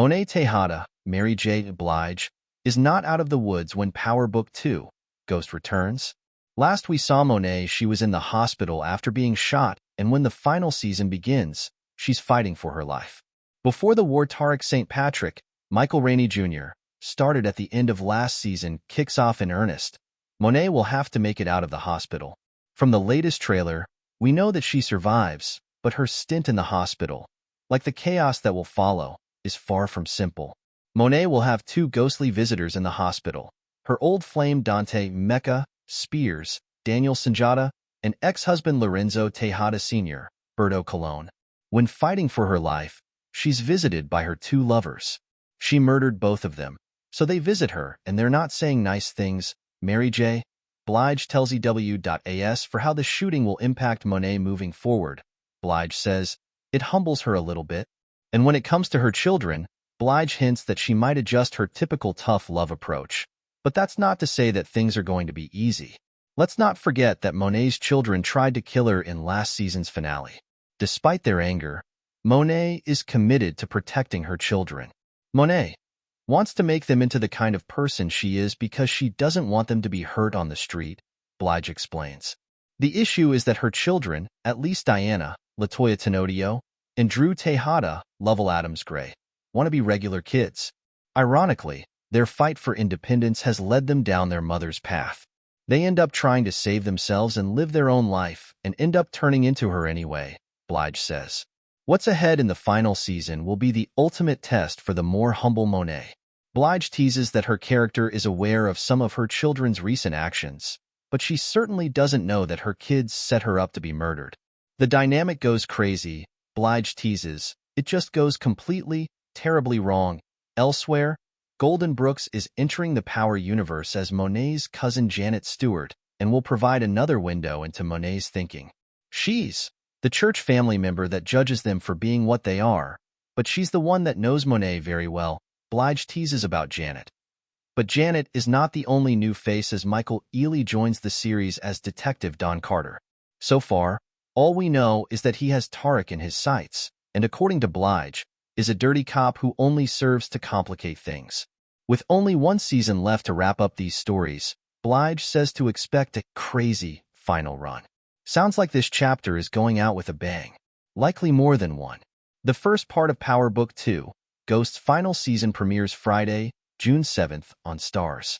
Monet Tejada, Mary J Blige, is not out of the woods when Power Book 2, Ghost returns. Last we saw Monet, she was in the hospital after being shot, and when the final season begins, she's fighting for her life. Before the war, Tarek St. Patrick, Michael Rainey Jr., started at the end of last season, kicks off in earnest. Monet will have to make it out of the hospital. From the latest trailer, we know that she survives, but her stint in the hospital, like the chaos that will follow, is far from simple. Monet will have two ghostly visitors in the hospital: her old flame Dante Mecca Spears, Daniel Sanjata, and ex-husband Lorenzo Tejada Sr., Berto Colon. When fighting for her life, she's visited by her two lovers. She murdered both of them, so they visit her, and they're not saying nice things. Mary J Blige tells EW.AS for how the shooting will impact Monet moving forward. Blige says it humbles her a little bit. And when it comes to her children, Blige hints that she might adjust her typical tough love approach. But that's not to say that things are going to be easy. Let's not forget that Monet's children tried to kill her in last season's finale. Despite their anger, Monet is committed to protecting her children. Monet wants to make them into the kind of person she is because she doesn't want them to be hurt on the street, Blige explains. The issue is that her children, at least Diana, Latoya Tenodio, and Drew Tejada, Lovell Adams Gray, want to be regular kids. Ironically, their fight for independence has led them down their mother's path. They end up trying to save themselves and live their own life, and end up turning into her anyway, Blige says. What's ahead in the final season will be the ultimate test for the more humble Monet. Blige teases that her character is aware of some of her children's recent actions, but she certainly doesn't know that her kids set her up to be murdered. The dynamic goes crazy, Blige teases. It just goes completely, terribly wrong. Elsewhere, Golden Brooks is entering the Power universe as Monet's cousin Janet Stewart, and will provide another window into Monet's thinking. She's the church family member that judges them for being what they are, but she's the one that knows Monet very well. Blige teases about Janet. But Janet is not the only new face as Michael Ealy joins the series as Detective Don Carter. So far, all we know is that he has Tarek in his sights, and according to Blige, is a dirty cop who only serves to complicate things. With only one season left to wrap up these stories, Blige says to expect a crazy final run. Sounds like this chapter is going out with a bang. Likely more than one. The first part of Power Book 2, Ghost's final season premieres Friday, June 7th on Starz.